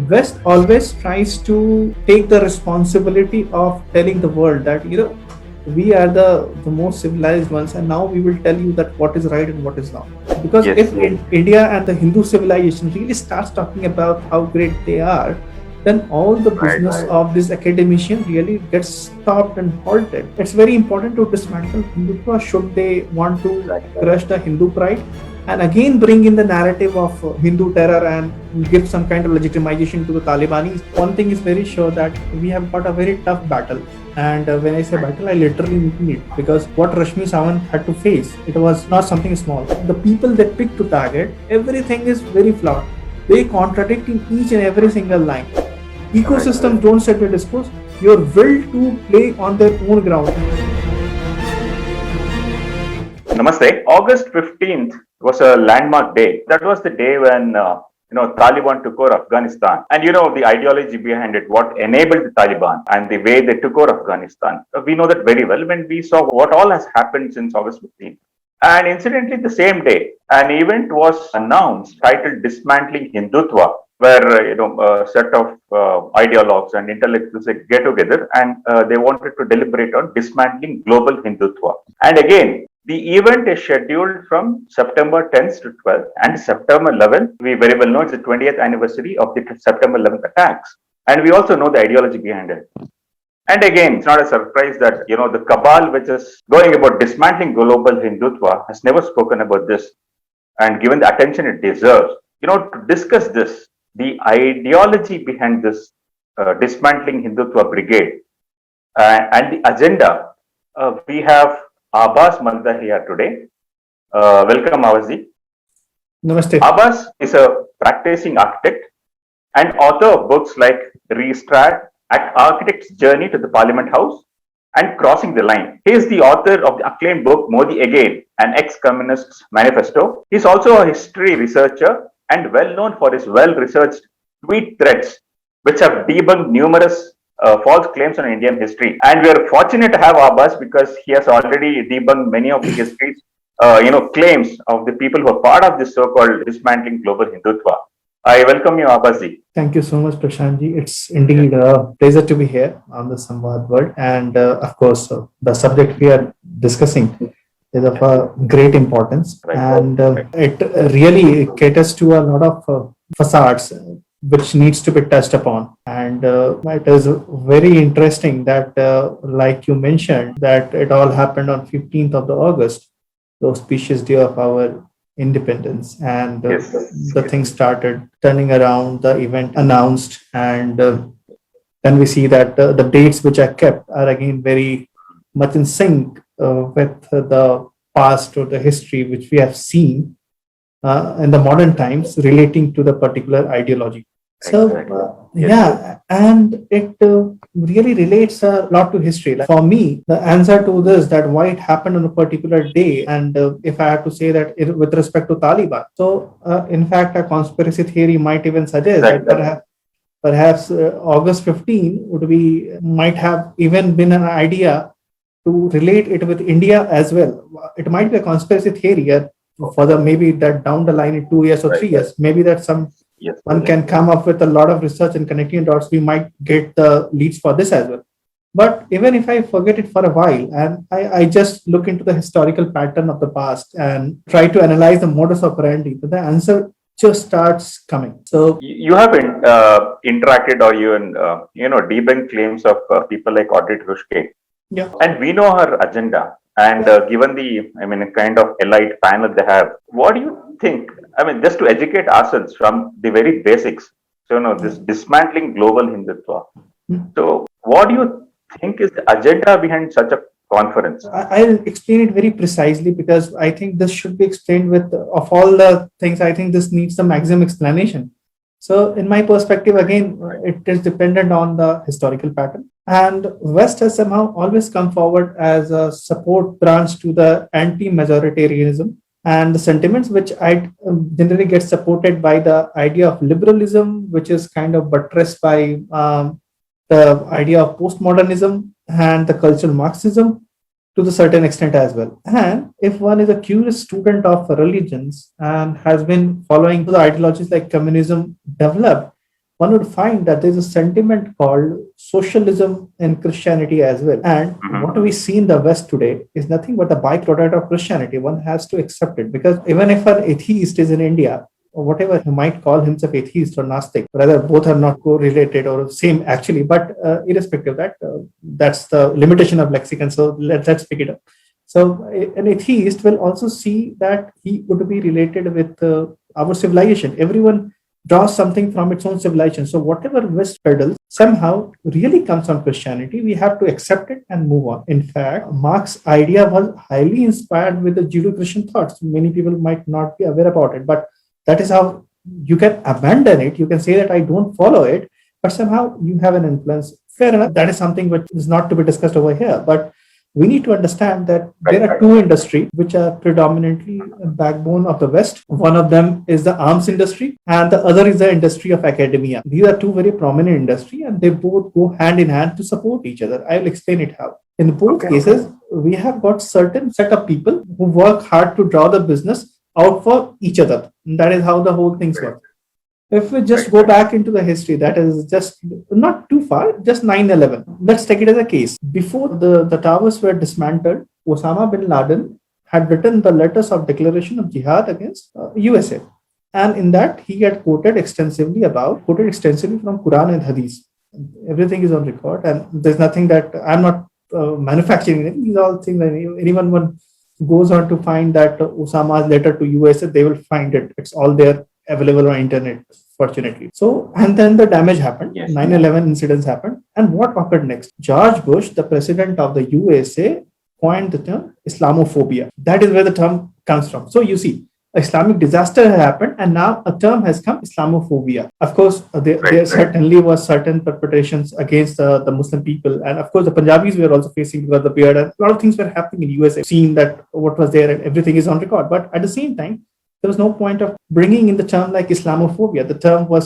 West always tries to take the responsibility of telling the world that we are the most civilized ones, and now we will tell you that what is right and what is wrong. Because Yes. if India and the Hindu civilization really starts talking about how great they are, then all the Right. business of this academician really gets stopped and halted. It's very important to dismantle Hindutva should they want to crush the Hindu pride and again bring in the narrative of Hindu terror and give some kind of legitimization to the Talibanis. One thing is very sure that we have got a very tough battle. And when I say battle, I literally mean it, because what Rashmi Sawant had to face, it was not something small. The people they picked to target, everything is very flawed. They contradict in each and every single line. Ecosystems don't set the discourse. Your will to play on their own ground. Namaste. August 15th was a landmark day. That was the day when Taliban took over Afghanistan, and the ideology behind it, what enabled the Taliban, and the way they took over Afghanistan. We know that very well when we saw what all has happened since August 15th. And incidentally, the same day, an event was announced titled "Dismantling Hindutva," where a set of ideologues and intellectuals get together, and they wanted to deliberate on dismantling global Hindutva. And again, the event is scheduled from September 10th to 12th, and September 11th, we very well know it's the 20th anniversary of the September 11th attacks. And we also know the ideology behind it. And again, it's not a surprise that, the cabal which is going about dismantling global Hindutva has never spoken about this and given the attention it deserves. To discuss this, the ideology behind this dismantling Hindutva brigade and the agenda, we have Abbas Malda here today. Welcome, Abbasji. Namaste. Abbas is a practicing architect and author of books like Restart, Architect's Journey to the Parliament House, and Crossing the Line. He is the author of the acclaimed book Modi Again, an ex-communist's manifesto. He is also a history researcher and well known for his well-researched tweet threads, which have debunked numerous false claims on Indian history. And we are fortunate to have Abbas because he has already debunked many of the histories, claims of the people who are part of this so-called dismantling global Hindutva. I welcome you, Abbasji. Thank you so much, Prashantji. It's indeed a pleasure to be here on the Samvad World. And of course, the subject we are discussing is of great importance. Right. And it really caters to a lot of facades which needs to be touched upon. And it is very interesting that, like you mentioned, that it all happened on 15th of the August, the auspicious day of our independence, and the thing started turning around. The event announced, and then we see that the dates which are kept are again very much in sync with the past or the history which we have seen in the modern times relating to the particular ideology. So and it really relates a lot to history. Like for me, the answer to this, that why it happened on a particular day, and if I have to say that with respect to Taliban, so in fact, a conspiracy theory might even suggest that perhaps August 15 might have even been an idea to relate it with India as well. It might be a conspiracy theory for the maybe that down the line in 2 years or 3 years, maybe that one can come up with a lot of research and connecting dots. We might get the leads for this as well. But even if I forget it for a while and I just look into the historical pattern of the past and try to analyze the modus operandi, the answer just starts coming. So you have interacted or even debunked claims of people like Audrey Truschke. Yeah. And we know her agenda. And given the, kind of elite panel they have, what do you think? Just to educate ourselves from the very basics. So, this dismantling global Hindutva. So, what do you think is the agenda behind such a conference? I'll explain it very precisely because I think this should be explained of all the things, I think this needs the maximum explanation. So in my perspective, again, it is dependent on the historical pattern. And West has somehow always come forward as a support branch to the anti-majoritarianism and the sentiments which I generally get supported by the idea of liberalism, which is kind of buttressed by the idea of postmodernism and the cultural Marxism to the certain extent as well. And if one is a curious student of religions and has been following the ideologies like communism developed, one would find that there's a sentiment called socialism in Christianity as well. And what we see in the West today is nothing but a byproduct of Christianity. One has to accept it, because even if an atheist is in India, or whatever he might call himself, atheist or Gnostic, rather both are not correlated or same actually, but irrespective of that, that's the limitation of lexicon. So let's pick it up. So an atheist will also see that he would be related with our civilization. Everyone draws something from its own civilization. So whatever West peddles somehow really comes from Christianity. We have to accept it and move on. In fact, Marx's idea was highly inspired with the Judeo-Christian thoughts. Many people might not be aware about it, but that is how you can abandon it. You can say that I don't follow it, but somehow you have an influence. Fair enough. That is something which is not to be discussed over here. But we need to understand that there are two industries which are predominantly a backbone of the West. One of them is the arms industry, and the other is the industry of academia. These are two very prominent industries, and they both go hand in hand to support each other. I will explain it how. In both cases, we have got certain set of people who work hard to draw the business out for each other. And that is how the whole thing works. If we just go back into the history, that is just not too far, just 9/11. Let's take it as a case. Before the towers were dismantled, Osama bin Laden had written the letters of declaration of jihad against USA. And in that, he had quoted extensively from Quran and Hadith. Everything is on record, and there's nothing that I'm not manufacturing. These are all things that anyone goes on to find that Osama's letter to USA, they will find it. It's all there, available on internet, fortunately. So, and then the damage happened. Yes. 9/11 incidents happened. And what occurred next? George Bush, the president of the USA, coined the term Islamophobia. That is where the term comes from. So you see, Islamic disaster happened, and now a term has come, Islamophobia. Of course, there certainly was certain perpetrations against the Muslim people, and of course, the Punjabis were also facing because of the beard, and a lot of things were happening in USA, seeing that what was there and everything is on record. But at the same time, there was no point of bringing in the term like Islamophobia. The term was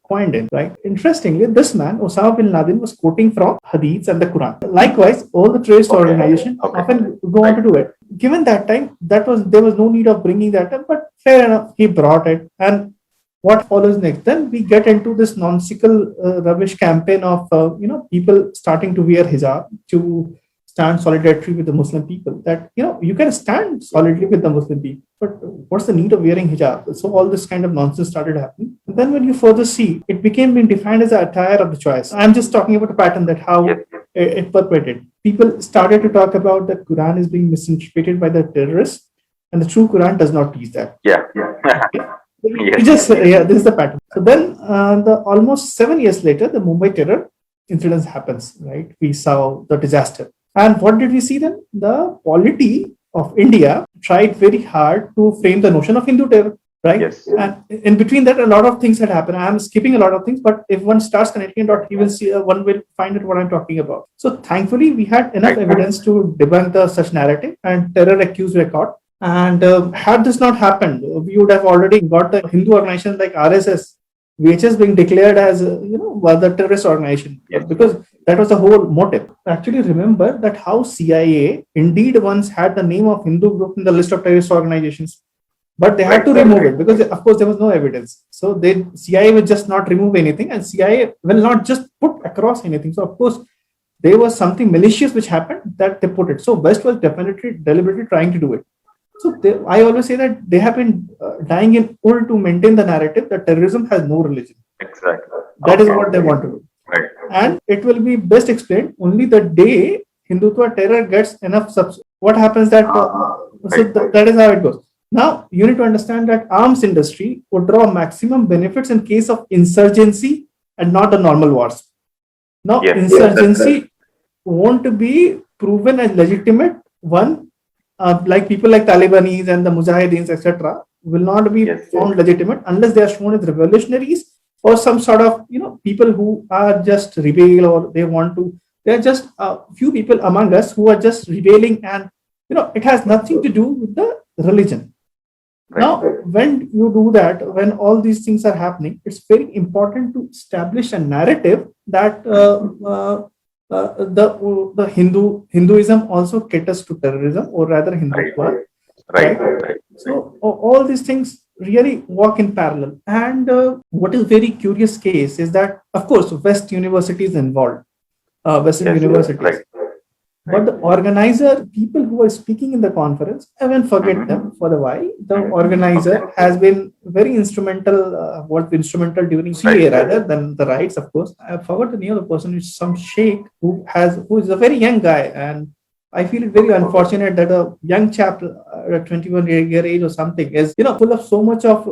coined in, right? Interestingly, this man, Osama bin Laden, was quoting from Hadiths and the Quran. Likewise, all the terrorist organizations often go on to do it. Given that time, there was no need of bringing that up, but fair enough, he brought it. And what follows next? Then we get into this nonsensical rubbish campaign of people starting to wear hijab to stand solidarity with the Muslim people. That you can stand solidly with the Muslim people, but what's the need of wearing hijab? So all this kind of nonsense started happening. And then when you further see, it became being defined as an attire of the choice. I'm just talking about a pattern that how it perpetrated. People started to talk about that Quran is being misinterpreted by the terrorists, and the true Quran does not teach that. This is the pattern. So then, almost 7 years later, the Mumbai terror incident happens. Right, we saw the disaster. And what did we see then? The polity of India tried very hard to frame the notion of Hindu terror, right? Yes. And in between that, a lot of things had happened. I am skipping a lot of things, but if one starts connecting it, he will see, one will find out what I'm talking about. So thankfully, we had enough evidence to debunk such narrative, and terror accused were caught. And had this not happened, we would have already got the Hindu organizations like RSS, VHS being declared as, the terrorist organization, because that was the whole motive. Actually, remember that how CIA indeed once had the name of Hindu group in the list of terrorist organizations, but they had to remove it because, of course, there was no evidence. So CIA will just not remove anything, and CIA will not just put across anything. So, of course, there was something malicious which happened that they put it. So, West was definitely deliberately trying to do it. So I always say that they have been dying in order to maintain the narrative that terrorism has no religion. Exactly. That is what they want to do. Right. And it will be best explained only the day Hindutva terror gets enough what happens that that is how it goes. Now you need to understand that arms industry would draw maximum benefits in case of insurgency and not the normal wars. Now insurgency won't be proven as legitimate. Like people like Talibanis and the Mujahideens, etc., will not be found legitimate unless they are shown as revolutionaries or some sort of, people who are just rebel, or they're just a few people among us who are just rebelling, and, it has nothing to do with the religion. Right. Now, when you do that, when all these things are happening, it's very important to establish a narrative that the Hinduism also caters to terrorism, or rather Hindutva. Right. So all these things really walk in parallel. And what is very curious case is that, of course, West universities involved, Western Yes, universities. right, But right. the organizer, people who are speaking in the conference, I won't forget them for the why. The Okay, organizer has been very instrumental, was instrumental during right. CA rather than the rights, of course. I forgot the name of the person. It's some sheikh who is a very young guy, and I feel it very Okay, unfortunate that a young chap at 21 year age or something is, full of so much of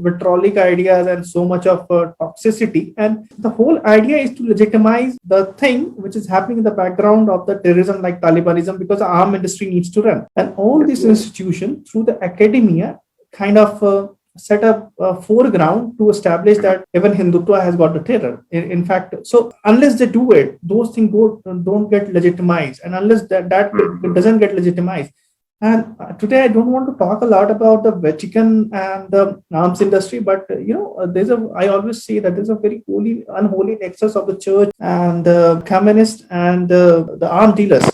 vitriolic ideas and so much of toxicity. And the whole idea is to legitimize the thing which is happening in the background of the terrorism like Talibanism, because the arm industry needs to run. And all yes, these institutions through the academia kind of set up a foreground to establish that even Hindutva has got the terror. In fact, so unless they do it, those things don't get legitimized, and unless that doesn't get legitimized. And today, I don't want to talk a lot about the Vatican and the arms industry, but I always say that there's a very unholy nexus of the church and the communist and the arm dealers,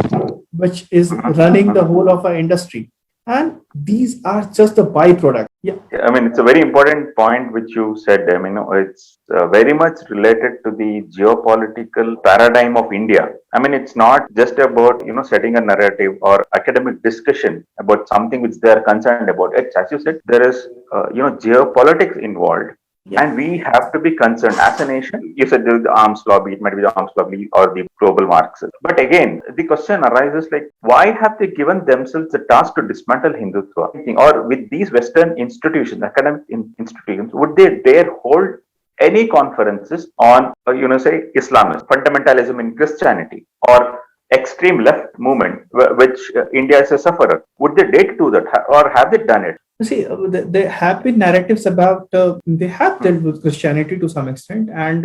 which is running the whole of our industry. And these are just the byproduct. Yeah. Yeah, I mean, it's a very important point which you said. I mean, it's very much related to the geopolitical paradigm of India. I mean, it's not just about, setting a narrative or academic discussion about something which they are concerned about. It's, as you said, there is, geopolitics involved. Yeah. And we have to be concerned as a nation. You said the arms lobby, it might be the arms lobby or the global Marxists. But again, the question arises like, why have they given themselves the task to dismantle Hindutva? Or with these Western institutions, academic institutions, would they dare hold any conferences on, say, Islamism, fundamentalism in Christianity, or extreme left movement, which India is a sufferer? Would they dare to do that, or have they done it? See, there have been narratives about, they have dealt with Christianity to some extent, and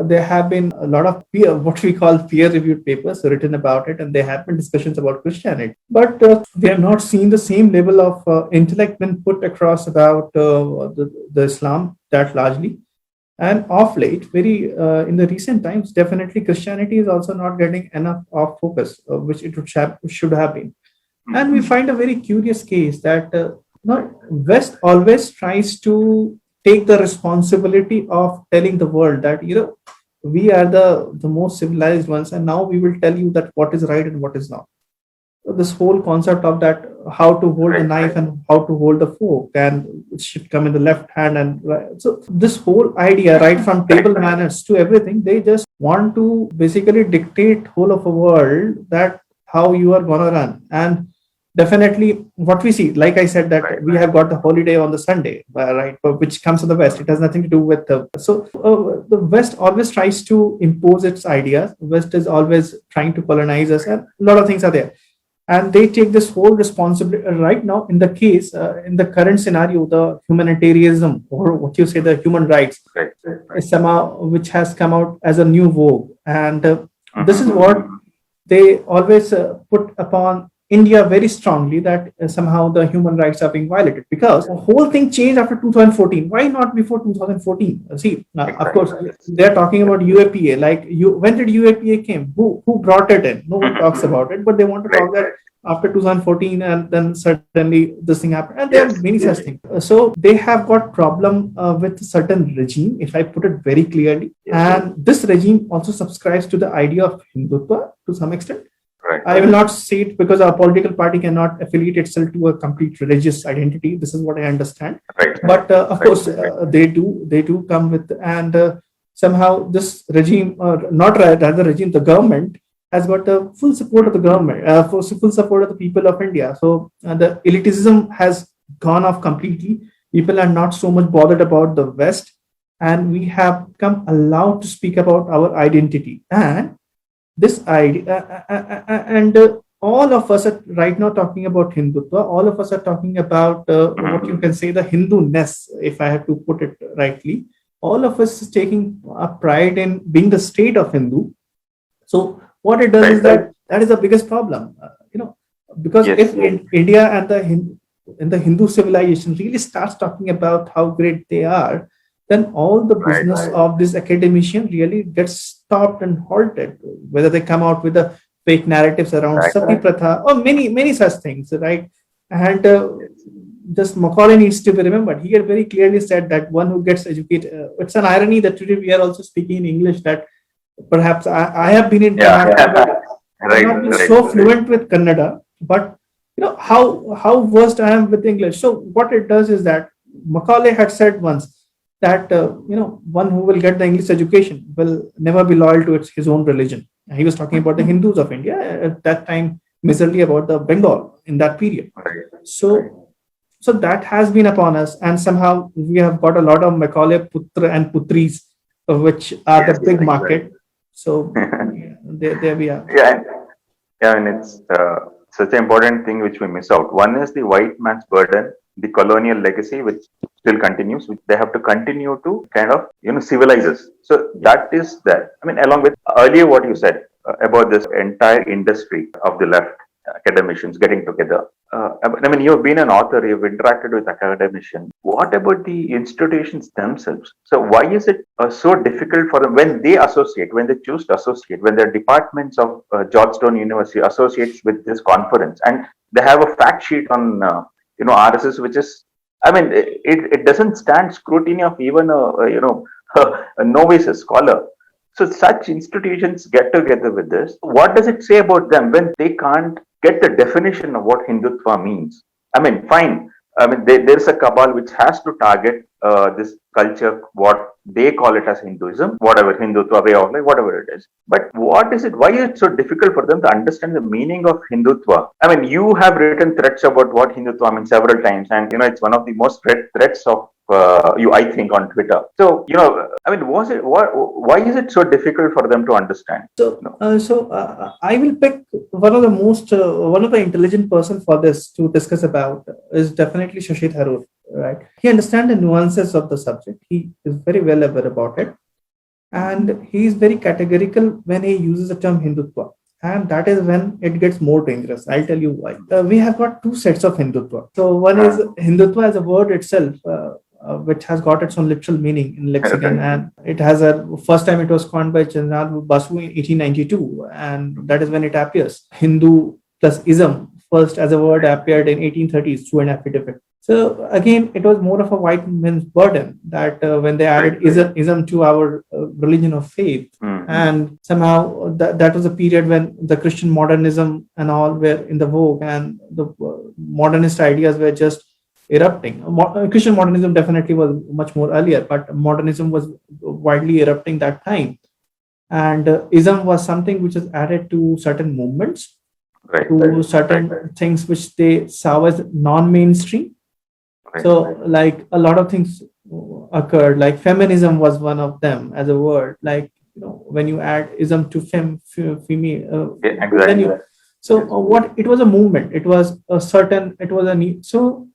there have been a lot of what we call peer-reviewed papers written about it, and there have been discussions about Christianity. But we have not seen the same level of intellect been put across about the Islam that largely. And of late, very in the recent times, definitely Christianity is also not getting enough of focus, which it should have been. And we find a very curious case that West always tries to take the responsibility of telling the world that we are the most civilized ones, and now we will tell you that what is right and what is not. So this whole concept of that how to hold the knife and how to hold the fork, and it should come in the left hand, and so this whole idea, right from table manners to everything, they just want to basically dictate whole of a world that how you are gonna run. And definitely what we see, like I said, that we have got the holiday on the Sunday, right, which comes from the West. It has nothing to do with the West always tries to impose its ideas. West is always trying to colonize us, and a lot of things are there, and they take this whole responsibility right now. In the case, in the current scenario, the humanitarianism, or what you say, the human rights, is somehow which has come out as a new vogue, and this is what they always put upon India very strongly, that somehow the human rights are being violated, because the whole thing changed after 2014. Why not before 2014? See, of course, they're talking about UAPA. Like, when did UAPA came? Who brought it in? No one talks about it, but they want to talk that after 2014, and then suddenly this thing happened. And there are many such things. So they have got problem with a certain regime, if I put it very clearly. And this regime also subscribes to the idea of Hindutva to some extent. I will not say it because our political party cannot affiliate itself to a complete religious identity. This is what I understand. But of course, they do come with, and somehow this regime, not rather regime, the government has got the full support of the government, full support of the people of India. So the elitism has gone off completely. People are not so much bothered about the West, and we have come allowed to speak about our identity. And this idea, and all of us are right now talking about Hindutva. All of us are talking about what you can say, the Hindu-ness, if I have to put it rightly. All of us is taking a pride in being the state of Hindu. So what it does is that is the biggest problem, because if India and the Hindu civilization really starts talking about how great they are, then all the business of this academician really gets stopped and halted, whether they come out with the fake narratives around Sati Pratha or many such things, right? And just Macaulay needs to be remembered. He had very clearly said that one who gets educated. It's an irony that today we are also speaking in English. That perhaps I have been in Yeah, Karnataka, but I've right, not been right, so right. fluent with Kannada. But how versed I am with English. So what it does is that Macaulay had said once that one who will get the English education will never be loyal to his own religion. And he was talking about the Hindus of India at that time, majorly about the Bengal in that period. Right. So that has been upon us, and somehow we have got a lot of Macaulay Putra and Putris, which are the Yes, big right. market. So yeah, there we are. Yeah, yeah, and it's such an important thing which we miss out. One is the white man's burden, the colonial legacy, which still continues, which they have to continue to kind of civilize us. So that is that. I mean, along with earlier what you said about this entire industry of the left academicians getting together. I mean, you've been an author, you've interacted with academicians. What about the institutions themselves? So why is it so difficult for them when they associate, when they choose to associate, when their departments of Georgetown University associates with this conference, and they have a fact sheet on RSS, which is, I mean, it doesn't stand scrutiny of even a novice, a scholar. So such institutions get together with this. What does it say about them when they can't get the definition of what Hindutva means? I mean, fine. I mean, there's a cabal which has to target this culture, what they call it as Hinduism, whatever Hindutva way of life, whatever it is. But what is it? Why is it so difficult for them to understand the meaning of Hindutva? I mean, you have written threads about what Hindutva means several times, and it's one of the most read threads of you, I think, on Twitter. So, I mean, why is it so difficult for them to understand? I will pick one of the intelligent person for this to discuss about is definitely Shashi Tharoor, right? He understands the nuances of the subject. He is very well aware about it. And he is very categorical when he uses the term Hindutva. And that is when it gets more dangerous. I'll tell you why. We have got two sets of Hindutva. So one is Hindutva as a word itself, which has got its own literal meaning in lexicon, and it has first time it was coined by Chandranath Basu in 1892, and that is when it appears. Hindu plus ism first as a word appeared in 1830s through an affidavit. So again, it was more of a white man's burden that when they added ism to our religion of faith, and somehow that was a period when the Christian modernism and all were in the vogue, and the modernist ideas were just erupting. Christian modernism definitely was much more earlier, but modernism was widely erupting that time. And ism was something which was added to certain movements, certain things which they saw as non-mainstream. So, like a lot of things occurred, like feminism was one of them as a word. Like when you add ism to female, exactly. What it was a movement. It was a need. So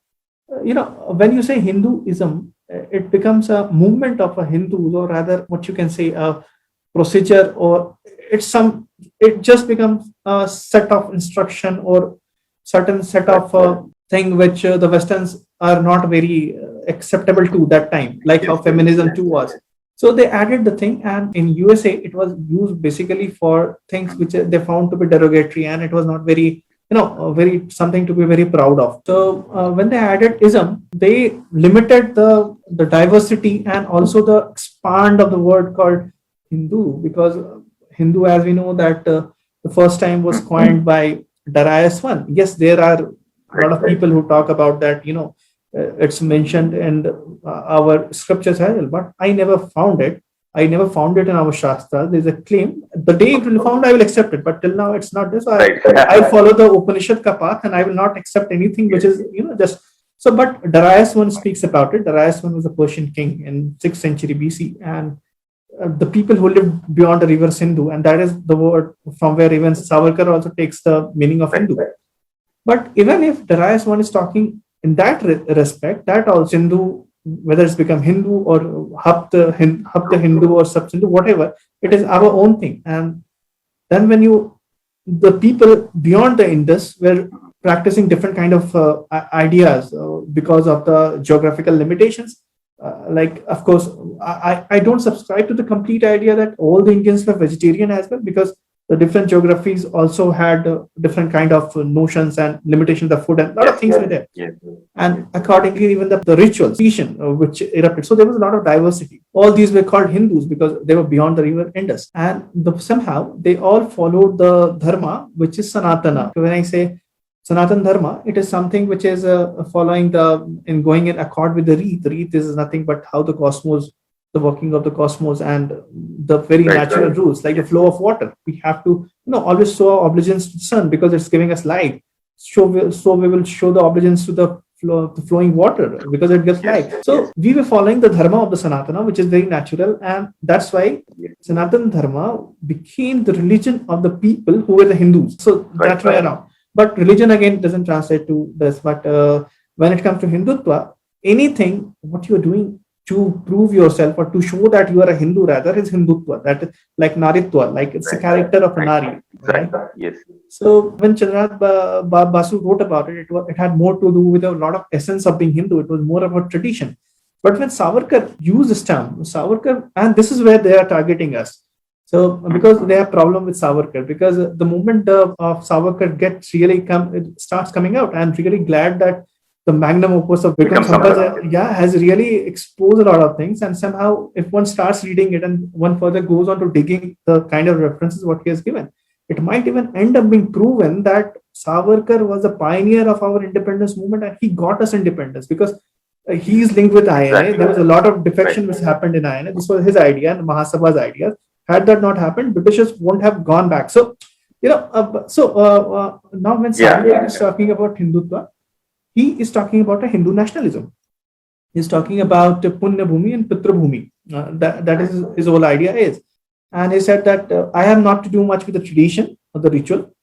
when you say Hinduism, it becomes a movement of a Hindus, or rather, what you can say, a procedure, or it just becomes a set of instruction or certain set of thing which the Westerns are not very acceptable to that time, like how feminism too was. So they added the thing, and in USA, it was used basically for things which they found to be derogatory, and it was not very very something to be very proud of. So when they added ism, they limited the diversity and also the expand of the word called Hindu, because Hindu, as we know, that the first time was coined by Darius I. Yes, there are a lot of people who talk about that, it's mentioned in our scriptures as well, but I never found it. I never found it in our Shastra. There's a claim. The day it will be found, I will accept it. But till now, it's not this. I follow the Upanishad ka path, and I will not accept anything which is, just so. But Darius I speaks about it. Darius I was a Persian king in 6th century BC, and the people who lived beyond the river Sindhu, and that is the word from where even Savarkar also takes the meaning of Hindu. But even if Darius I is talking in that respect, that also Sindhu, whether it's become Hindu or Hapta Hindu or Sub Hindu, whatever, it is our own thing. And then when the people beyond the Indus were practicing different kind of ideas because of the geographical limitations. Like, of course, I don't subscribe to the complete idea that all the Indians were vegetarian as well, because the different geographies also had different kind of notions and limitations of food, and a lot of things were there. Yes. And accordingly, even the rituals, which erupted. So there was a lot of diversity. All these were called Hindus because they were beyond the river Indus. And somehow they all followed the dharma, which is Sanatana. When I say Sanatan Dharma, it is something which is following going in accord with the Reet. Reet is nothing but how the cosmos, the working of the cosmos, and the very natural rules, like the flow of water. We have to, always show our obligations to the sun because it's giving us light. So we will show the obligations to the flowing water because it gives light. So we were following the dharma of the Sanatana, which is very natural, and that's why Sanatan Dharma became the religion of the people who were the Hindus. So that's why around. But religion again doesn't translate to this. But when it comes to Hindutva, anything what you're doing to prove yourself or to show that you are a Hindu rather is Hindutva. That is like Naritva, like it's the character of a Nari. Right? Yes. So when Chandranath Basu wrote about it, it had more to do with a lot of essence of being Hindu. It was more about tradition. But when Savarkar used this term, and this is where they are targeting us. So because they have problem with Savarkar, because the moment of Savarkar it starts coming out. I'm really glad that the magnum opus of Vikram Sampradaya has really exposed a lot of things. And somehow if one starts reading it and one further goes on to digging the kind of references what he has given, it might even end up being proven that Savarkar was a pioneer of our independence movement and he got us independence because he is linked with INA. There was a lot of defection which happened in INA. This was his idea and Mahasabha's idea. Had that not happened, Britishers won't have gone back. So, now when Savarkar is talking about Hindutva, he is talking about a Hindu nationalism. He's talking about Punya Bhumi and Pitra Bhumi. That is his whole idea is. And he said that I have not to do much with the tradition or the ritual.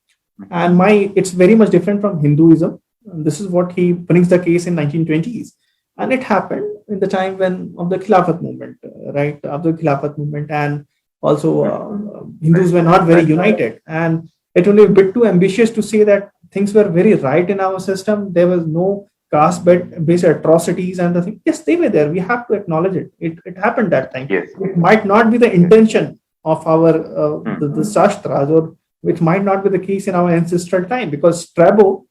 And it's very much different from Hinduism. And this is what he brings the case in 1920s. And it happened in the time of the Khilafat movement, right? Of the Khilafat movement. And also, Hindus were not very united, and it was a bit too ambitious to say that things were very right in our system. There was no caste-based atrocities and the thing. Yes, they were there. We have to acknowledge it. It happened that time. Yes. It might not be the intention of our the Shastras, or which might not be the case in our ancestral time, because Strabo,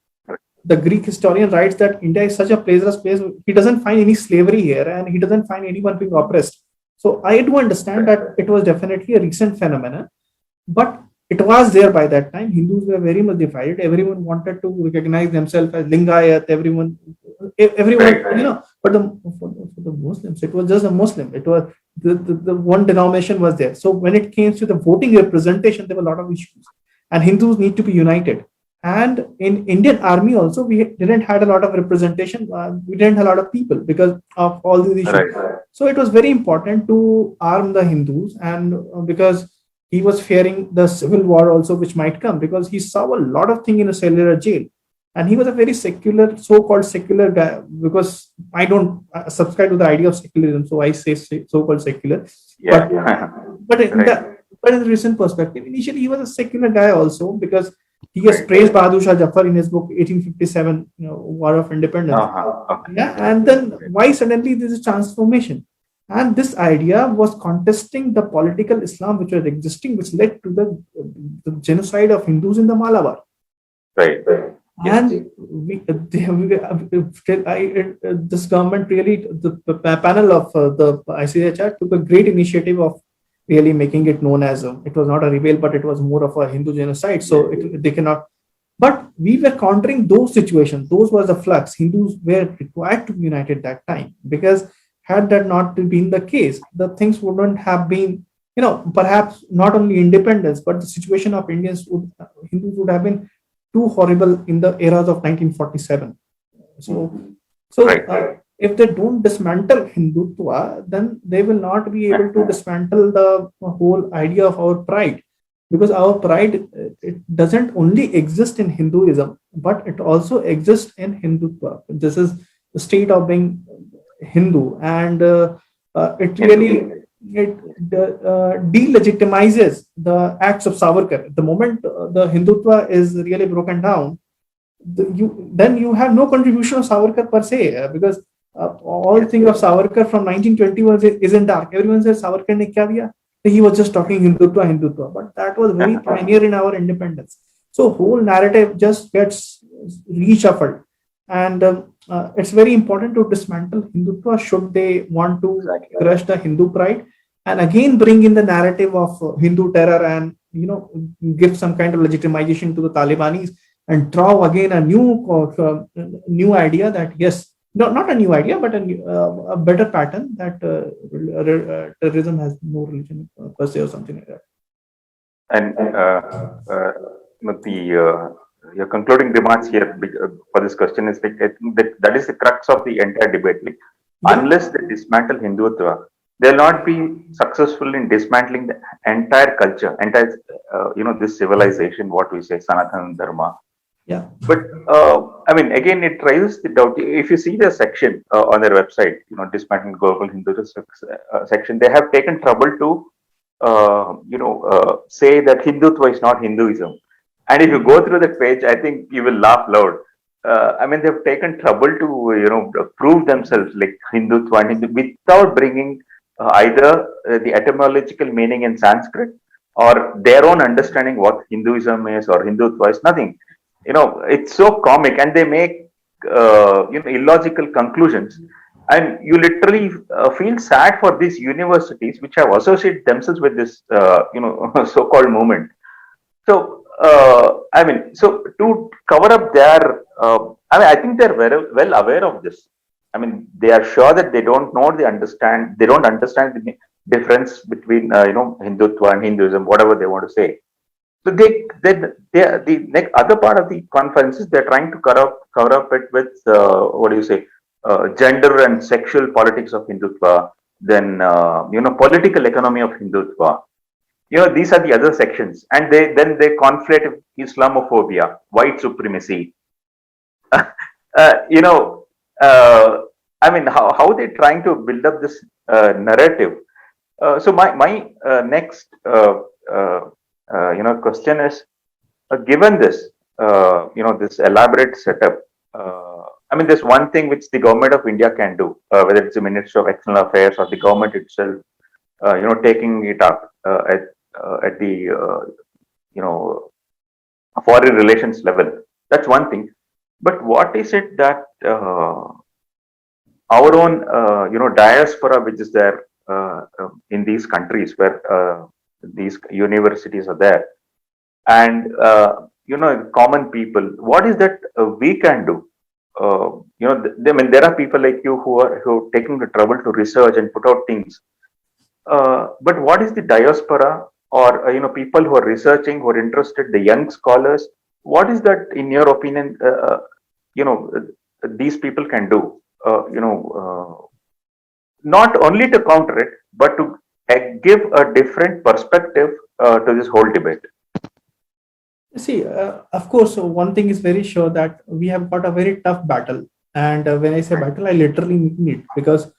the Greek historian, writes that India is such a pleasurous place. He doesn't find any slavery here, and he doesn't find anyone being oppressed. So I do understand that it was definitely a recent phenomenon, but it was there by that time. Hindus were very much divided. Everyone wanted to recognize themselves as Lingayat. Everyone, but for the Muslims, it was just a Muslim. It was the one denomination was there. So when it came to the voting representation, there were a lot of issues, and Hindus need to be united. And in Indian army also, we didn't had a lot of representation. We didn't have a lot of people because of all these issues. Right. So it was very important to arm the Hindus, and because he was fearing the civil war also, which might come, because he saw a lot of things in a cellular jail. And he was a very secular, so-called secular guy, because I don't subscribe to the idea of secularism, so I say so-called secular. Yeah. But in the recent perspective, initially he was a secular guy also, because he has praised Bahadur Shah Jafar in his book 1857, War of Independence. And then why suddenly there is a transformation? And this idea was contesting the political Islam which was existing, which led to the genocide of Hindus in the Malabar. Right. And this government really, the panel of the ICHR took a great initiative of really making it known as it was not a rebel, but it was more of a Hindu genocide. So they cannot. But we were countering those situations. Those were the flux. Hindus were required to be united that time, because had that not been the case, the things wouldn't have been, perhaps not only independence, but the situation of Hindus would have been too horrible in the eras of 1947. If they don't dismantle Hindutva, then they will not be able to dismantle the whole idea of our pride. Because our pride, it doesn't only exist in Hinduism, but it also exists in Hindutva. This is the state of being Hindu, and it really delegitimizes the acts of Savarkar. The moment the Hindutva is really broken down, then you have no contribution of Savarkar per se, because all things of Savarkar from 1920 is in dark. Everyone says Savarkar ne kya diya? he was just talking Hindutva, but that was very pioneer in our independence. So whole narrative just gets reshuffled, and it's very important to dismantle Hindutva should they want to crush the Hindu pride, and again bring in the narrative of Hindu terror, and give some kind of legitimization to the Talibanis, and draw again a new idea that yes. No, not a new idea, but a better pattern that terrorism has no religion per se or something like that. And your concluding remarks here for this question is like, I think that is the crux of the entire debate. Like, unless they dismantle Hindutva, they'll not be successful in dismantling the entire culture, entire this civilization. What we say, Sanatana Dharma. Yeah. But I mean, again, it raises the doubt. If you see the section on their website, dismantling global Hinduism section, they have taken trouble to, say that Hindutva is not Hinduism. And if you go through that page, I think you will laugh loud. I mean, they've taken trouble to, prove themselves like Hindutva and Hindu without bringing either the etymological meaning in Sanskrit or their own understanding what Hinduism is or Hindutva is. Nothing. It's so comic, and they make illogical conclusions, and you literally feel sad for these universities which have associated themselves with this so-called movement. So I mean, so to cover up their I think they're very well aware of this. I mean, they are sure that they don't understand the difference between Hindutva and Hinduism, whatever they want to say. So the next other part of the conference is they're trying to cover up it with gender and sexual politics of Hindutva, then political economy of Hindutva. These are the other sections, and they conflate Islamophobia, white supremacy. I mean, how they're trying to build up this narrative. So my next question is, given this, this elaborate setup, I mean, there's one thing which the government of India can do, whether it's the Ministry of External Affairs or the government itself, taking it up at the, foreign relations level. That's one thing. But what is it that our own, diaspora, which is there in these countries where these universities are there, and common people, what is that we can do? I mean, there are people like you who are taking the trouble to research and put out things. But what is the diaspora, or people who are researching, who are interested, the young scholars? What is that, in your opinion? These people can do. Not only to counter it, but to give a different perspective to this whole debate. See, of course, one thing is very sure, that we have got a very tough battle. And when I say battle, I literally mean it, because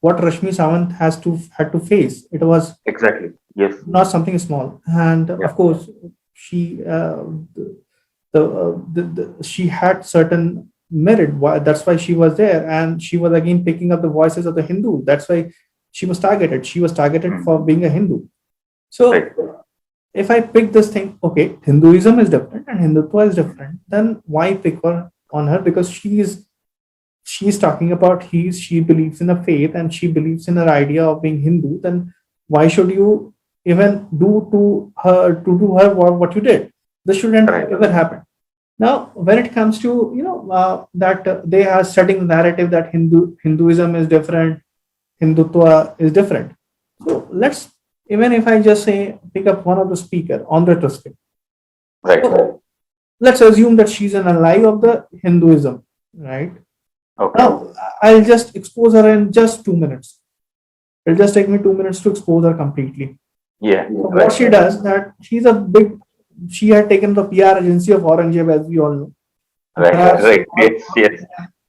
what Rashmi Sawant had to face, it was exactly, yes, not something small. And of course, she she had certain merit. That's why she was there, and she was again picking up the voices of the Hindu. That's why she was targeted. She was targeted for being a Hindu. So if I pick this thing, okay, Hinduism is different and Hindutva is different, then why pick on her? Because she's talking about she believes in a faith, and she believes in her idea of being Hindu. Then why should you even do to her what you did? This shouldn't ever happen. Now, when it comes to that they are setting the narrative that Hinduism is different, Hindutva is different. So even if I just say, pick up one of the speaker on the Tuskegee, right? So, let's assume that she's an ally of the Hinduism, right? Okay. Now, I'll just expose her in just 2 minutes. It'll just take me 2 minutes to expose her completely. Yeah. So what she does, that she had taken the PR agency of Aurangzeb, as we all know. Right. Yes.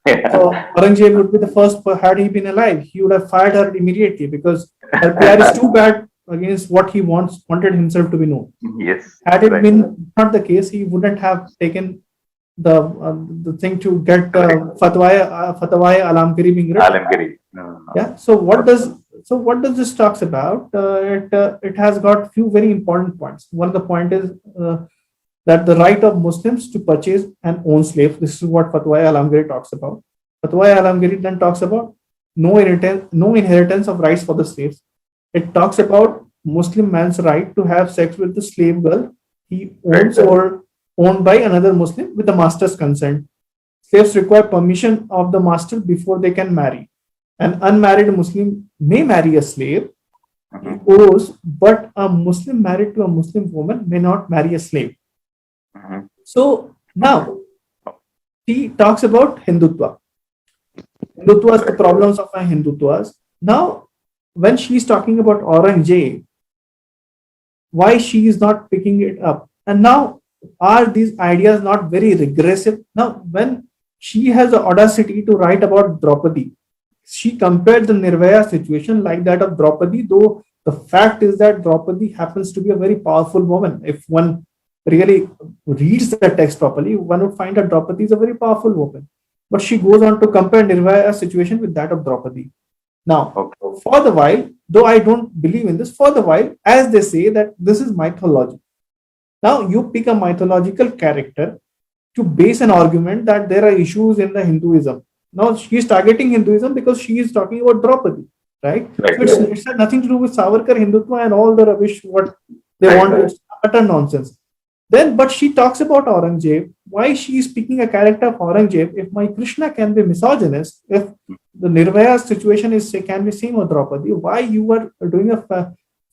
So Aurangzeb would be the first, had he been alive, he would have fired her immediately, because her PR is too bad against what he wanted himself to be known. Yes. Had it been not the case, he wouldn't have taken the thing to get Fatwa Alamgiri being written. Alamgiri. Yeah. So what does So what does this talks about? It has got few very important points. One of the point is that the right of Muslims to purchase and own slaves. This is what Fatwa Alamgiri talks about. Fatwa Alamgiri then talks about no inheritance of rights for the slaves. It talks about Muslim man's right to have sex with the slave girl he owns or owned by another Muslim with the master's consent. Slaves require permission of the master before they can marry. An unmarried Muslim may marry a slave, he Mhm. owes, but a Muslim married to a Muslim woman may not marry a slave. Mhm. So now he talks about Hindutva. Hindutva is the problems of a Hindutva. Now, when she's talking about Aurangzeb, why she is not picking it up? And now, are these ideas not very regressive? Now, when she has the audacity to write about Draupadi, she compared the Nirvaya situation like that of Draupadi, though the fact is that Draupadi happens to be a very powerful woman. If one really reads the text properly, one would find that Draupadi is a very powerful woman. But she goes on to compare Nirvaya situation with that of Draupadi. Now, Okay. for the while, though I don't believe in this, for the while, as they say that this is mythology. Now, you pick a mythological character to base an argument that there are issues in the Hinduism. Now, she is targeting Hinduism because she is talking about Draupadi, right? Right. So it's had nothing to do with Savarkar, Hindutva, and all the rubbish what they Right, want right. to utter nonsense. Then, but she talks about Aurangzeb. Why she is picking a character of Aurangzeb? If my Krishna can be misogynist, if the Nirvaya situation is can be same with Draupadi, why you are doing a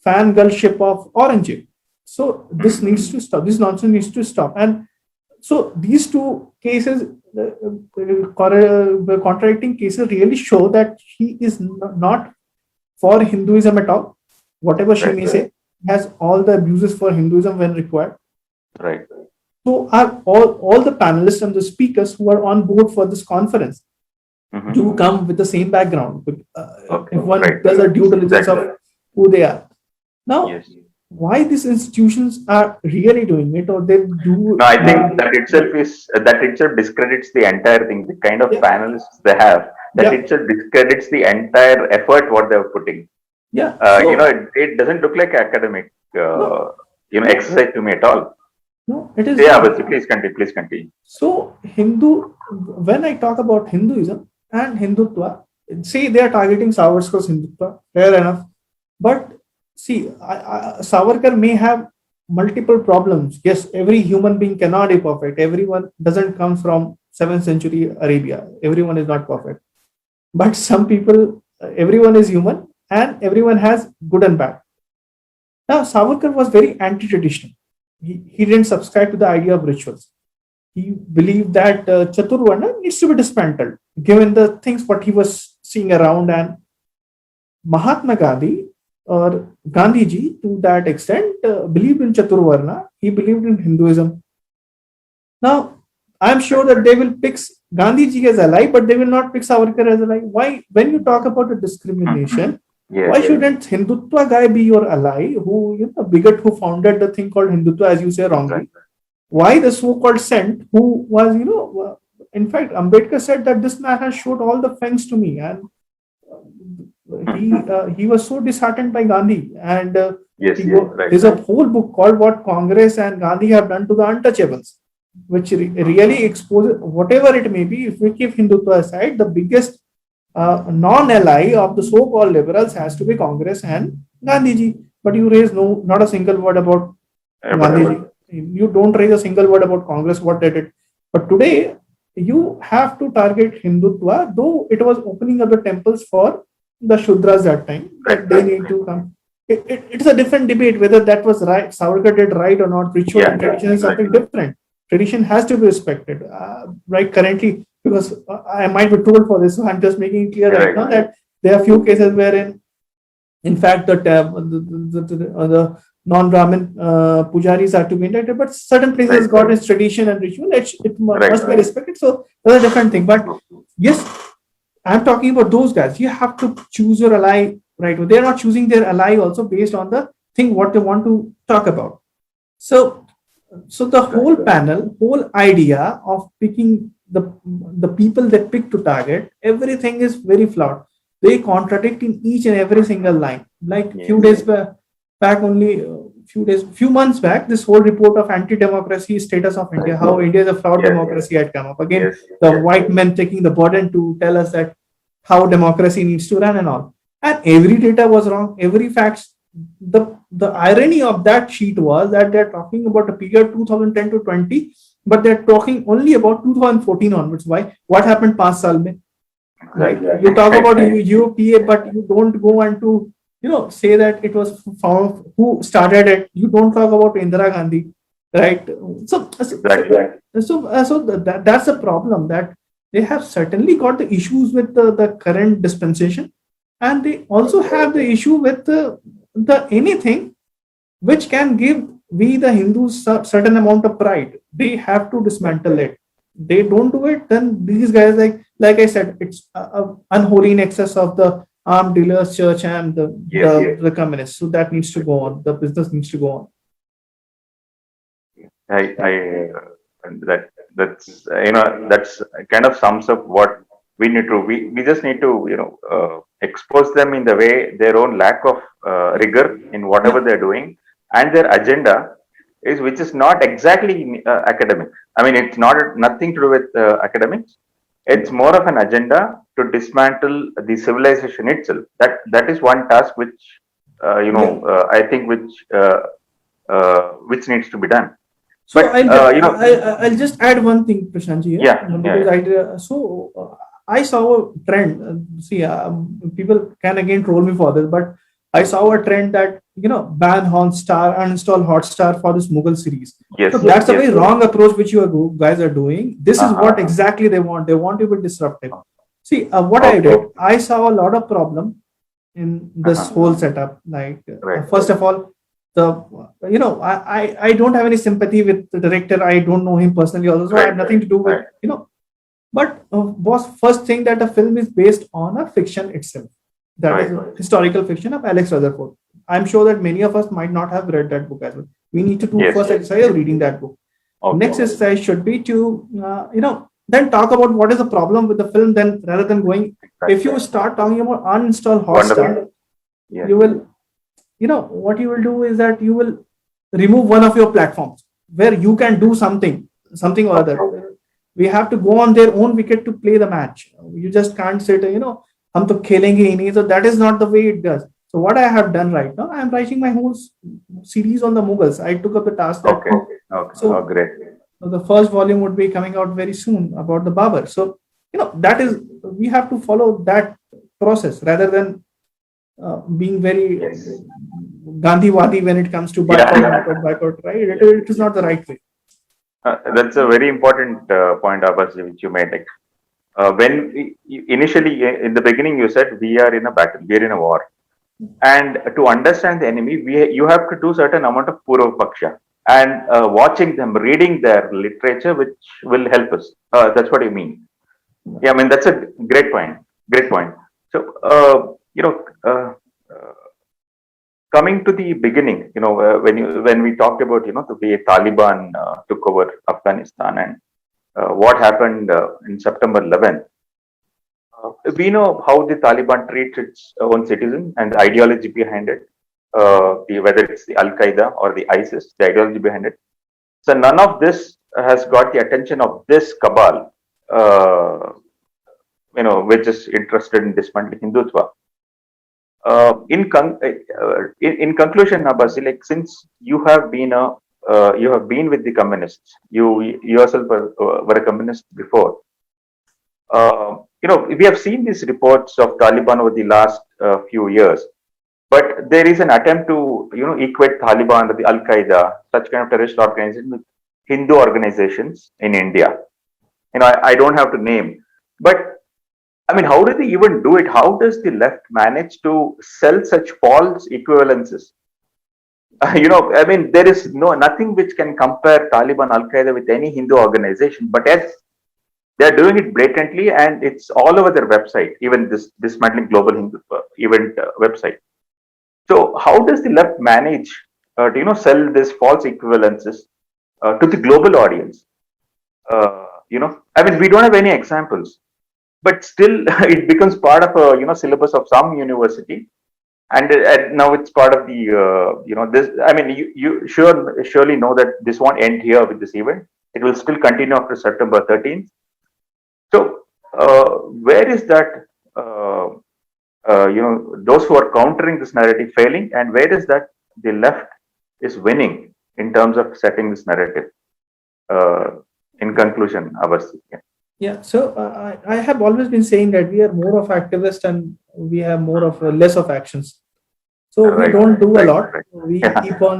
fangirlship of Aurangzeb? So this needs to stop. This nonsense needs to stop. And so these two cases, contradicting cases, really show that she is not for Hinduism at all. Whatever she Right, may say, has all the abuses for Hinduism when required. right. So are all the panelists and the speakers who are on board for this conference Mhm. do come with the same background. Okay. If one Right. does a due diligence Exactly. of who they are. Now, Yes. why these institutions are really doing it, or they do? No, I think that itself discredits the entire thing. The kind of Yeah, panelists they have, that yeah, itself discredits the entire effort what they're putting. yeah. It doesn't look like academic, No, exercise to me at all. no, it is Yeah, not. but please continue. Please continue. So when I talk about Hinduism and Hindutva, see they are targeting Savarkar's Hindutva, fair enough. But see, Savarkar may have multiple problems. Yes, every human being cannot be perfect. Everyone doesn't come from 7th century Arabia. Everyone is not perfect. But some people, everyone is human and everyone has good and bad. Now, Savarkar was very anti-traditional. He didn't subscribe to the idea of rituals. He believed that Chaturvarna needs to be dismantled, given the things what he was seeing around. And Mahatma Gandhi or Gandhiji, to that extent, believed in Chaturvarna. He believed in Hinduism. Now, I'm sure that they will pick Gandhiji as ally, but they will not pick Savarkar as ally. Why? When you talk about the discrimination, Yes. why shouldn't Hindutva guy be your ally, who, bigot who founded the thing called Hindutva, as you say wrongly? Right. Why the so-called saint who was, in fact, Ambedkar said that this man has showed all the fangs to me, and he was so disheartened by Gandhi, and Yes. Yes. Right. there's a whole book called "What Congress and Gandhi Have Done to the Untouchables," which really exposes whatever it may be. If we keep Hindutva aside, the biggest non-ally of the so-called liberals has to be Congress and Gandhiji. But you raise not a single word about Gandhiji. You don't raise a single word about Congress, what they did. But today, you have to target Hindutva, though it was opening up the temples for the Shudras that time. That they need to come. It's a different debate whether that was right, Savarkar did right or not. Ritual and tradition is something different. Tradition has to be respected. Right currently, because I might be told for this, so I'm just making it clear right now that there are few cases wherein, in fact, the non-Brahmin pujaris are to be inducted, but certain places got its tradition and ritual. It must be respected. So that's a different thing. But yes, I'm talking about those guys. You have to choose your ally, right? They're not choosing their ally also based on the thing what they want to talk about. So the whole panel, whole idea of picking the people that pick to target, everything is very flawed. they contradict in each and every single line. Like Yes. few days back only, few months back, this whole report of anti-democracy status of India, how India is a fraud Yes. democracy had come up. Again, Yes. the Yes. white men taking the burden to tell us that how democracy needs to run and all. And every data was wrong, every facts. The irony of that sheet was that they're talking about a period 2010 to 20, but they're talking only about 2014 onwards. Why? What happened past saal mein? Right? You talk about UPA, but you don't go on to say that it was found who started it. You don't talk about Indira Gandhi, right? So Exactly. that's the problem, that they have certainly got the issues with the current dispensation, and they also have the issue with the anything which can give we the Hindus certain amount of pride. They have to dismantle it. They don't do it, then these guys, like I said, it's a unholy nexus of the armed dealers, church, and the communists. So that needs to go on. The business needs to go on. And that's that's kind of sums up what we need to. We just need to expose them in the way their own lack of rigor in whatever they're doing, and their agenda is which is not exactly academic. I mean, it's nothing to do with academics. It's more of an agenda to dismantle the civilization itself. That is one task which I think which needs to be done. So But I'll just add one thing, Prashantji. Because I saw a trend. People can again troll me for this, but I saw a trend that ban Hotstar, uninstall Hotstar for this Mughal series. Yes, so that's a very yes. wrong approach which you guys are doing. This is what exactly they want. They want to be disruptive. See, what I did, I saw a lot of problem in this whole setup. Like first of all, I don't have any sympathy with the director. I don't know him personally also, so I have nothing to do with But was first thing that the film is based on a fiction itself. That is a historical fiction of Alex Rutherford. I'm sure that many of us might not have read that book as well. We need to do first exercise of reading that book. Next exercise should be to then talk about what is the problem with the film. Then rather than going, if you start talking about uninstall Hotstar, you will what you will do is that you will remove one of your platforms where you can do something or other. We have to go on their own wicket to play the match. You just can't say, hum to khelenge hi nahi. So that is not the way it does. So what I have done right now, I am writing my whole series on the Mughals. I took up the task. So great. So the first volume would be coming out very soon about the Babur. So that is, we have to follow that process rather than being very Gandhiwadi when it comes to boycott, right? It is not the right way. That's a very important point, Abbas, which you made. Like, initially in the beginning, you said we are in a battle, we are in a war, and to understand the enemy, you have to do certain amount of Purva Paksha and watching them, reading their literature, which will help us. That's what you mean. Yeah, I mean that's a great point. Great point. So coming to the beginning, when we talked about the way Taliban took over Afghanistan and what happened in September 11th, we know how the Taliban treats its own citizens and the ideology behind it, whether it's the Al Qaeda or the ISIS, the ideology behind it. So none of this has got the attention of this cabal, which is interested in dismantling Hindutva. In conclusion, Abbas, like since you have been with the communists, you yourself were a communist before. We have seen these reports of Taliban over the last few years, but there is an attempt to equate Taliban or the Al Qaeda, such kind of terrorist organization, with Hindu organizations in India. I don't have to name, but I mean, how do they even do it? How does the left manage to sell such false equivalences? I mean, there is nothing which can compare Taliban, Al Qaeda with any Hindu organization, but yes, they're doing it blatantly, and it's all over their website, even this dismantling global Hindu event website. So, how does the left manage to sell these false equivalences to the global audience? I mean, we don't have any examples. but still it becomes part of a syllabus of some university, and now it's part of the this. I mean, you surely know that this won't end here with this event. It will still continue after September 13th. So where is that? Those who are countering this narrative failing, and where is that the left is winning in terms of setting this narrative? In conclusion, Abasi. Yeah, so I have always been saying that we are more of activists and we have more of less of actions. So we Right, don't do a right, lot. right. We Yeah. keep on.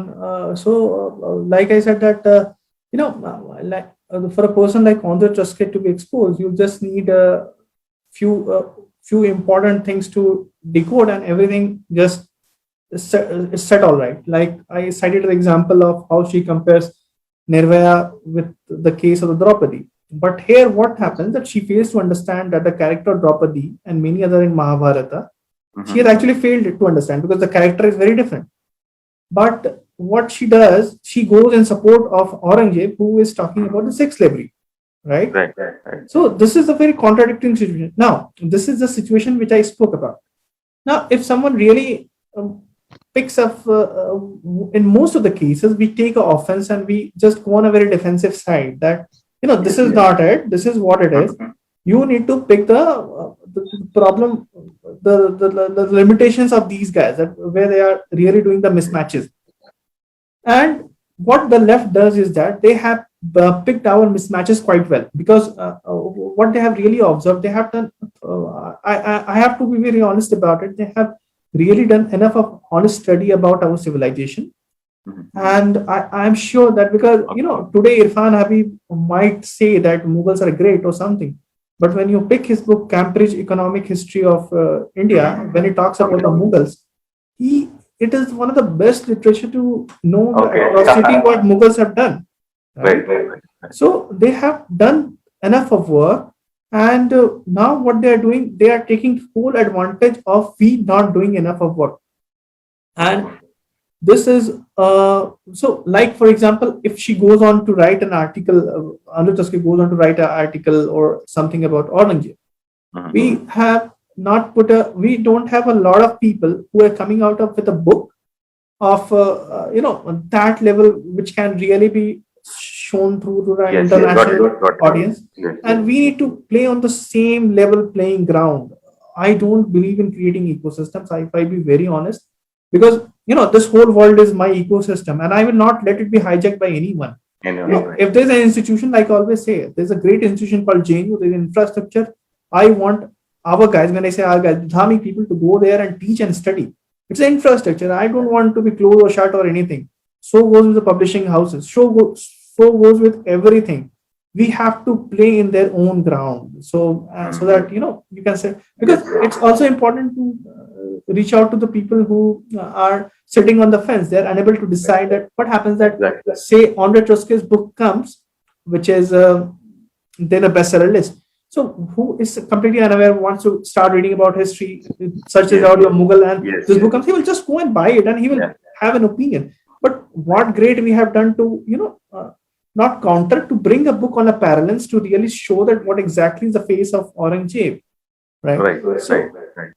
Like I said, that for a person like Andre Truscott to be exposed, you just need a few important things to decode, and everything just is set all right. Like I cited the example of how she compares Nirvaya with the case of the Draupadi. But here, what happens that she fails to understand that the character of Draupadi and many other in Mahabharata, she has actually failed to understand because the character is very different. But what she does, she goes in support of Aurangzeb, who is talking about the sex slavery, right? Right, right. So this is a very contradicting situation. Now, this is the situation which I spoke about. Now, if someone really picks up, in most of the cases, we take offense and we just go on a very defensive side that, this is not it, this is what it is. You need to pick the problem, the limitations of these guys, that where they are really doing the mismatches. And what the left does is that they have picked our mismatches quite well, because what they have really observed, they have done. I have to be very honest about it. They have really done enough of honest study about our civilization, and I'm sure that because today Irfan Habib might say that Mughals are great or something, but when you pick his book Cambridge Economic History of India, when he talks about the Mughals, it is one of the best literature to know the atrocity what Mughals have done. Right? Right. So they have done enough of work, and now what they are doing, they are taking full advantage of we not doing enough of work. And this is so, like for example, if she goes on to write an article, Anu Taski goes on to write an article or something about Aurangzeb, we have not put we don't have a lot of people who are coming out of with a book of that level which can really be shown through to the international audience. And we need to play on the same level playing ground. I don't believe in creating ecosystems, if I be very honest, because this whole world is my ecosystem and I will not let it be hijacked by anyone. If there's an institution, like I always say, there's a great institution called JNU, there's infrastructure. I want our guys, when I say our guys, Dhami people, to go there and teach and study. It's an infrastructure. I don't want to be closed or shut or anything. So goes with the publishing houses. So goes with everything. We have to play in their own ground. So that you can say, because it's also important to reach out to the people who are sitting on the fence. They're unable to decide that what happens that say Andre Trotsky's book comes, which is then a bestseller list. So who is completely unaware, wants to start reading about history, searches out your Mughal, and this book comes, he will just go and buy it and he will have an opinion. But what great we have done to, not counter, to bring a book on a parallels to really show that what exactly is the face of Aurangzeb. Right.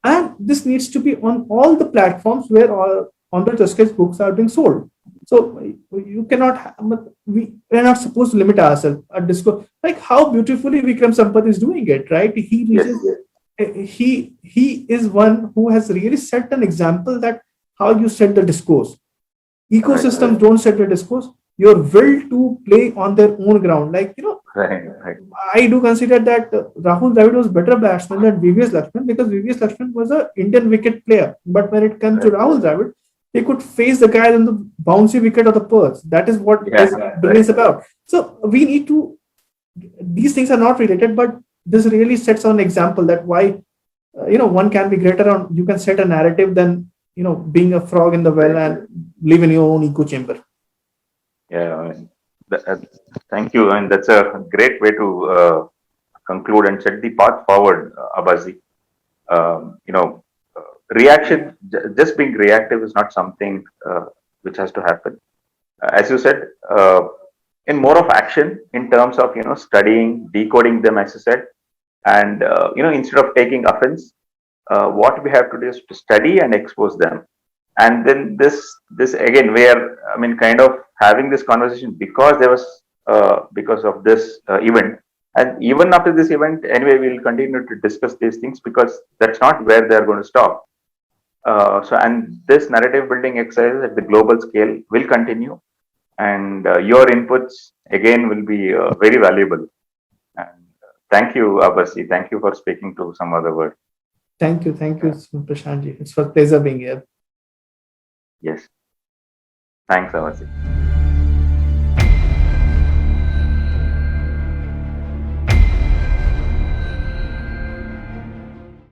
And this needs to be on all the platforms where Andre Trotsky's books are being sold. So you cannot, we are not supposed to limit ourselves at discourse. Like how beautifully Vikram Sampath is doing it, right? He is one who has really set an example that how you set the discourse. Ecosystems don't set the discourse. Your will to play on their own ground. Like, I do consider that Rahul Dravid was better batsman than VVS Lakshman, because VVS Lakshman was an Indian wicket player. But when it comes to Rahul Dravid, he could face the guy on the bouncy wicket of the Perth. That is what is brilliance about. So we need to, these things are not related, but this really sets an example that why, one can be greater on, you can set a narrative than, being a frog in the well and live in your own echo chamber. Yeah, thank you. And that's a great way to conclude and set the path forward, Abazi. Reaction, just being reactive is not something which has to happen. As you said, in more of action in terms of, studying, decoding them, as you said, And instead of taking offense, what we have to do is to study and expose them. And then this again, we are, I mean, kind of having this conversation because there was because of this event. And even after this event, anyway, we'll continue to discuss these things because that's not where they are going to stop. And this narrative building exercise at the global scale will continue, and your inputs again will be very valuable. And thank you, Abasi. Thank you for speaking to some other word. Thank you, Prashantji. It's a pleasure being here. Yes. Thanks, Abasi.